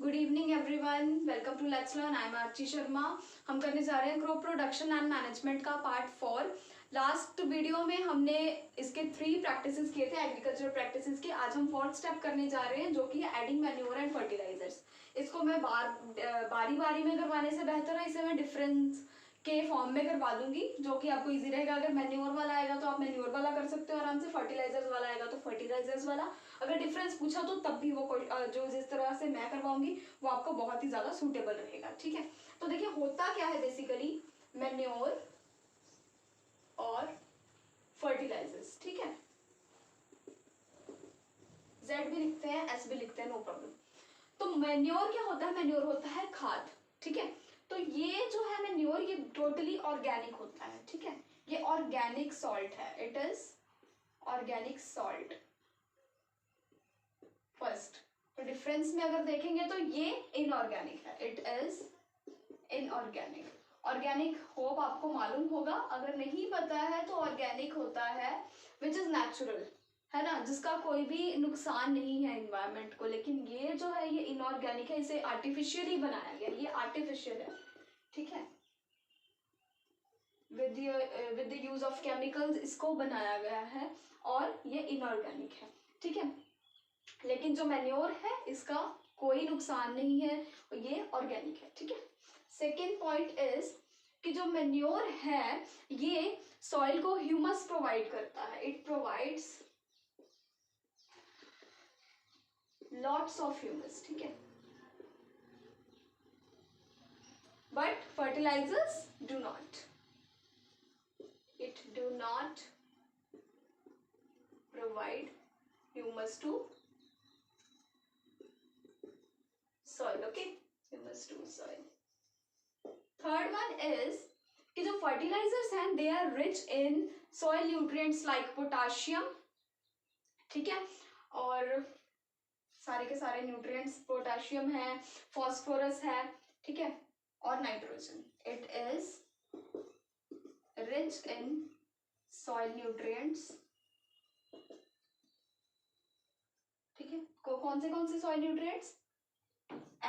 Good evening everyone, welcome to let's learn. I am Archi Sharma. हम करने जा रहे हैं क्रॉप प्रोडक्शन एंड मैनेजमेंट का पार्ट 4। लास्ट वीडियो में हमने इसके 3 प्रैक्टिसेस किए थे एग्रीकल्चर प्रैक्टिसेस के। आज हम 4th स्टेप करने जा रहे हैं जो कि है एडिंग मैन्योर एंड फर्टिलाइजर्स। इसको मैं बारी बारी में करवाने से बेहतर है इसे मैं डिफरेंस के फॉर्म में करवा दूंगी जो कि आपको इजी रहेगा। अगर मैन्योर वाला आएगा तो आप मैन्योर वाला कर सकते हो आराम से, फर्टिलाइजर्स वाला आएगा तो फर्टिलाइजर्स वाला। अगर डिफरेंस पूछा तो तब भी वो जो जिस तरह से मैं करवाऊंगी वो आपको बहुत ही ज्यादा सूटेबल रहेगा। ठीक है, तो देखिए होता क्या है बेसिकली मैन्योर और फर्टिलाइजर्स। ठीक है, जेड भी लिखते हैं, एस भी लिखते हैं, नो प्रॉब्लम। तो मैन्योर क्या होता है? मैन्योर होता है खाद। ठीक है, तो ये जो है मैन्योर ये टोटली ऑर्गेनिक होता है। ठीक है, ये ऑर्गेनिक सॉल्ट है, it is organic salt first. तो डिफरेंस में अगर देखेंगे तो ये इनऑर्गेनिक है, it is inorganic. Organic hope आपको मालूम होगा, अगर नहीं पता है तो ऑर्गेनिक होता है विच इज नेचुरल, है ना, जिसका कोई भी नुकसान नहीं है इन्वायरमेंट को। लेकिन ये जो है ये इनऑर्गेनिक है, इसे आर्टिफिशियली बनाया गया, ये आर्टिफिशियल है। ठीक है, with the use of chemicals इसको बनाया गया है और ये इनऑर्गेनिक है। ठीक है, लेकिन जो मैन्योर है इसका कोई नुकसान नहीं है, ये ऑर्गेनिक है। ठीक है, सेकेंड पॉइंट इज कि जो मैन्योर है ये सॉइल को ह्यूमस प्रोवाइड करता है, it provides lots of humus. ठीक है, but fertilisers do not, it do not provide humus to soil. Okay, humus to soil. Third one is कि जो fertilizers हैं they are rich in soil nutrients like potassium. ठीक है, और सारे के सारे न्यूट्रिएंट्स पोटेशियम है, फॉस्फोरस है, ठीक है, और nitrogen. It is rich in soil nutrients. ठीक है, कौन से सॉइल न्यूट्रिएंट्स?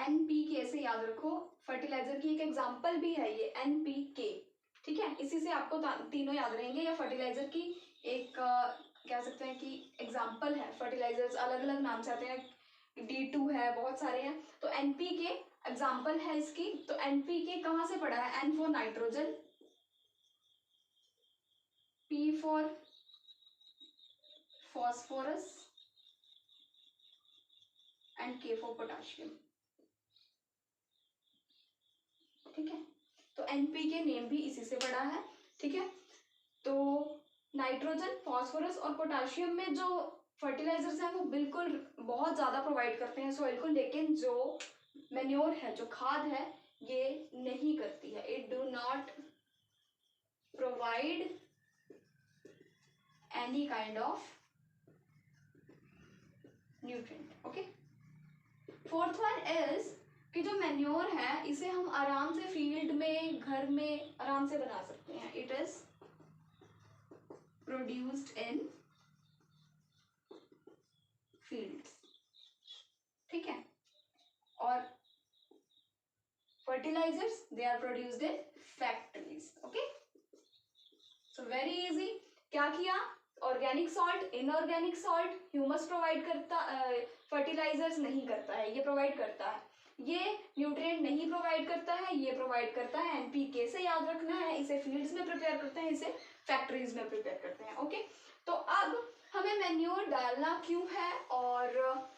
NPK से याद रखो, फर्टिलाइजर की एक एग्जांपल भी है ये NPK। ठीक है, इसी से आपको तीनों याद रहेंगे, या फर्टिलाइजर की एक कह सकते हैं कि एग्जांपल है। फर्टिलाइजर्स अलग अलग नाम से आते हैं, D2 है, बहुत सारे हैं, तो NPK एग्जांपल है इसकी। तो NPK कहाँ से पढ़ा है? N for nitrogen, P for phosphorus and K for potassium. ठीक है, तो NPK नेम भी इसी से पड़ा है। ठीक है, तो नाइट्रोजन, फास्फोरस और पोटेशियम में जो फर्टिलाइजर्स हैं वो बिल्कुल बहुत ज़्यादा प्रोवाइड करते हैं सॉइल को, लेकिन जो मैन्योर है, जो खाद है, ये नहीं करती है। It do not provide any kind of nutrient. Okay, fourth one is कि जो मैन्योर है इसे हम आराम से फील्ड में, घर में आराम से बना सकते हैं। It is produced in fields. ठीक है, और fertilisers they are produced in factories. Okay, so very easy. क्या किया? Organic salt, inorganic salt, humus provide करता, फर्टिलाइजर्स नहीं करता है, ये प्रोवाइड करता है। ये न्यूट्रिएंट नहीं प्रोवाइड करता है, ये प्रोवाइड करता है। NPK से याद रखना है, इसे फील्ड्स में प्रिपेयर करते हैं, इसे फैक्ट्रीज में प्रिपेयर करते हैं। ओके, तो अब हमें मैन्योर डालना क्यों है और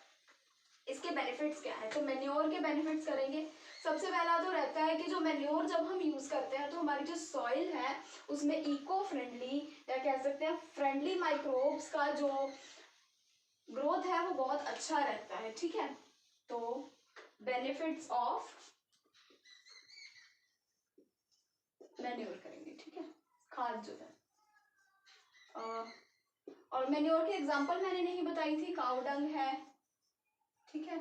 इसके बेनिफिट्स क्या है? तो मैन्योर के बेनिफिट्स करेंगे। सबसे पहला तो रहता है कि जो मैन्योर जब हम यूज करते हैं तो हमारी जो सॉइल है उसमें इको फ्रेंडली, या कह सकते हैं फ्रेंडली माइक्रोब्स का जो ग्रोथ है वो बहुत अच्छा रहता है। ठीक है, तो बेनिफिट्स ऑफ मैन्योर करेंगे। ठीक है, खाद जो है, और मैन्योर की एग्जांपल मैंने नहीं बताई थी, काऊ डंग है, ठीक है,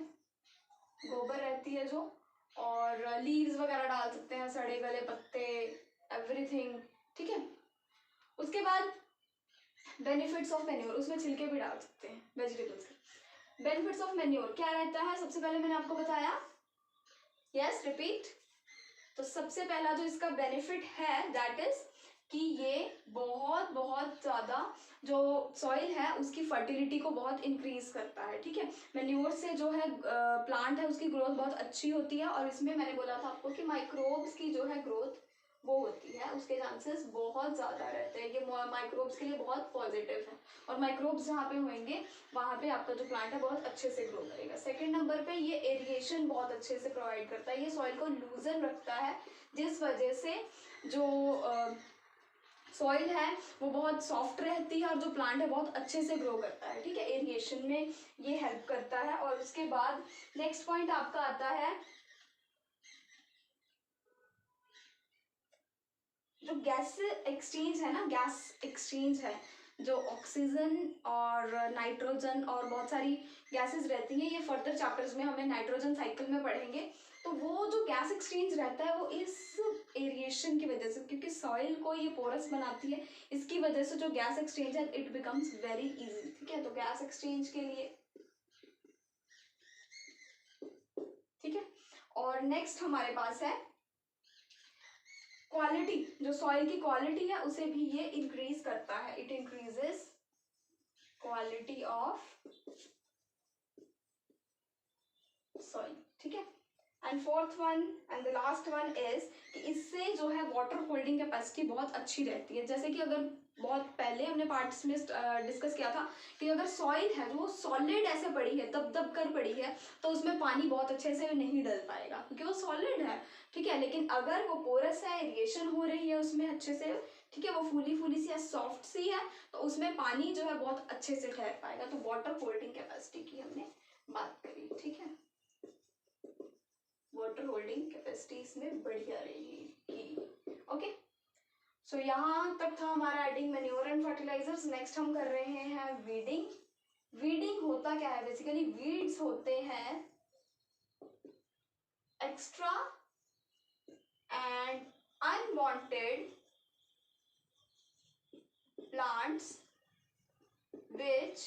गोबर रहती है जो, और लीव्स वगैरह डाल सकते हैं, सड़े गले पत्ते, एवरीथिंग। ठीक है, उसके बाद बेनिफिट्स ऑफ मैन्योर, उसमें छिलके भी डाल सकते हैं वेजिटेबल्स के। बेनिफिट्स ऑफ मैन्योर क्या रहता है? सबसे पहले मैंने आपको बताया यस, रिपीट। तो सबसे पहला जो इसका बेनिफिट है दैट इज कि ये बहुत बहुत ज़्यादा जो सॉइल है उसकी फर्टिलिटी को बहुत इंक्रीज करता है, ठीक है। मैन्योर से जो है प्लांट है उसकी ग्रोथ बहुत अच्छी होती है, और इसमें मैंने बोला था आपको कि माइक्रोब्स की जो है ग्रोथ वो होती है, उसके चांसेस बहुत ज़्यादा रहते हैं। ये माइक्रोब्स के लिए बहुत पॉजिटिव है, और माइक्रोब्स जहाँ पे होंगे वहाँ पे आपका जो प्लांट है बहुत अच्छे से ग्रो करेगा। सेकेंड नंबर पे ये एरिएशन बहुत अच्छे से प्रोवाइड करता है, ये सॉइल को लूजन रखता है, जिस वजह से जो सॉइल है वो बहुत सॉफ्ट रहती है और जो प्लांट है बहुत अच्छे से ग्रो करता है, ठीक है। एरिएशन में ये हेल्प करता है। और उसके बाद नेक्स्ट पॉइंट आपका आता है जो गैस एक्सचेंज है ना, गैस एक्सचेंज है, जो ऑक्सीजन और नाइट्रोजन और बहुत सारी गैसेस रहती हैं, ये फर्दर चैप्टर्स में हमें नाइट्रोजन साइकिल में पढ़ेंगे। तो वो जो गैस एक्सचेंज रहता है वो इस एरिएशन की वजह से, क्योंकि सॉइल को ये पोरस बनाती है, इसकी वजह से जो गैस एक्सचेंज है इट बिकम्स वेरी इजी, ठीक है। तो गैस एक्सचेंज के लिए, ठीक है। और नेक्स्ट हमारे पास है क्वालिटी, जो सॉइल की क्वालिटी है उसे भी ये इंक्रीज करता है, it increases quality of soil, ठीक है। And fourth one and the last one is कि इससे जो है वाटर होल्डिंग कैपेसिटी बहुत अच्छी रहती है। जैसे कि अगर बहुत पहले हमने पार्ट्स में डिस्कस किया था कि अगर सॉइल है जो वो सॉलिड ऐसे पड़ी है, दब दब कर पड़ी है, तो उसमें पानी बहुत अच्छे से नहीं डल पाएगा क्योंकि वो सॉलिड है, ठीक है। लेकिन अगर वो पोरस है, इरिगेशन हो रही है उसमें अच्छे से, ठीक है, वो फूली फूली सी है, सॉफ्ट सी है, तो उसमें पानी जो है बहुत अच्छे से ठहर पाएगा। तो वाटर होल्डिंग कैपेसिटी की हमने बात करी, ठीक है। वाटर होल्डिंग कैपेसिटी इसमें बढ़िया रहेगी, ओके। सो यहाँ तक था हमारा adding manure and fertilisers. Next हम कर रहे हैं वीडिंग। वीडिंग होता क्या है? बेसिकली वीड्स होते हैं extra and unwanted plants which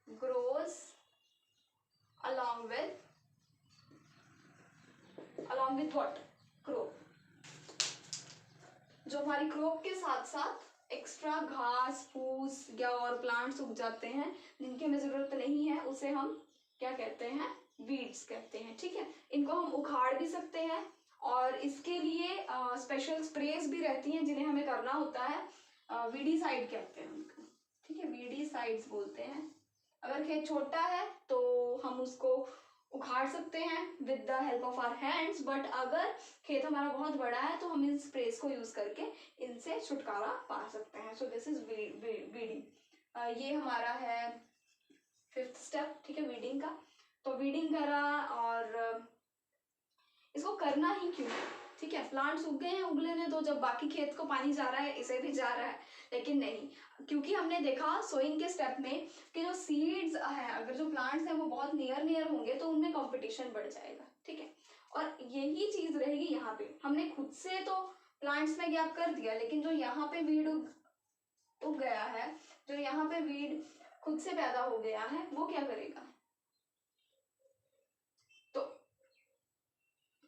grows along with what? crop। जो हमारी क्रॉप के साथ साथ एक्स्ट्रा घास फूस या और प्लांट्स उग जाते हैं जिनकी हमें जरूरत नहीं है, उसे हम क्या कहते हैं? वीड्स कहते हैं, ठीक है। इनको हम उखाड़ भी सकते हैं, और इसके लिए स्पेशल स्प्रेज भी रहती हैं जिन्हें हमें करना होता है। वीडीसाइड कहते हैं उनको, ठीक है, वीडीसाइड्स बोलते हैं। अगर खेत छोटा है तो हम उसको उखाड़ सकते हैं with the help of our hands, but अगर खेत हमारा बहुत बड़ा है तो हम इन स्प्रेस को यूज करके इनसे छुटकारा पा सकते हैं। So this is weeding. ये हमारा है फिफ्थ स्टेप, ठीक है, वीडिंग का। तो वीडिंग करा, और इसको करना ही क्यों, ठीक है। प्लांट्स उग गए हैं, उग लेने दो, जब बाकी खेत को पानी जा रहा है इसे भी जा रहा है, लेकिन नहीं, क्योंकि हमने देखा सोइंग के स्टेप में कि जो सीड्स हैं, अगर जो प्लांट्स हैं वो बहुत नियर नियर होंगे तो उनमें कंपटीशन बढ़ जाएगा, ठीक है। और यही चीज रहेगी यहाँ पे, हमने खुद से तो प्लांट्स में गैप कर दिया, लेकिन जो यहाँ पे वीड उग गया है, जो यहाँ पे वीड खुद से पैदा हो गया है, वो क्या करेगा? तो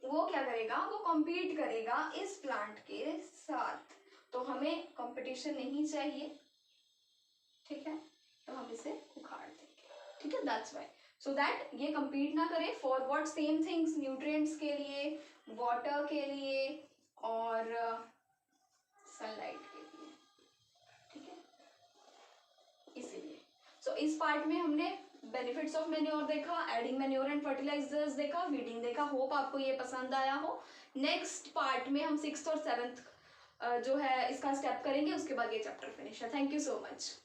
वो क्या करेगा? वो कॉम्पीट करेगा इस प्लांट के साथ, तो हमें कंपटीशन नहीं चाहिए, ठीक है। तो हम इसे उखाड़ देंगे, ठीक है, दैट्स वाई, सो दैट ये कम्पीट ना करे for what? Same things, nutrients के लिए, वाटर के लिए, और सनलाइट के लिए, ठीक है, इसीलिए। सो इस पार्ट में हमने बेनिफिट्स ऑफ मैन्योर देखा, एडिंग मैन्योर एंड फर्टिलाइजर्स देखा, वीडिंग देखा। होप आपको ये पसंद आया हो। नेक्स्ट पार्ट में हम 6th और 7th जो है इसका स्टेप करेंगे, उसके बाद ये चैप्टर फिनिश है। Thank you so much.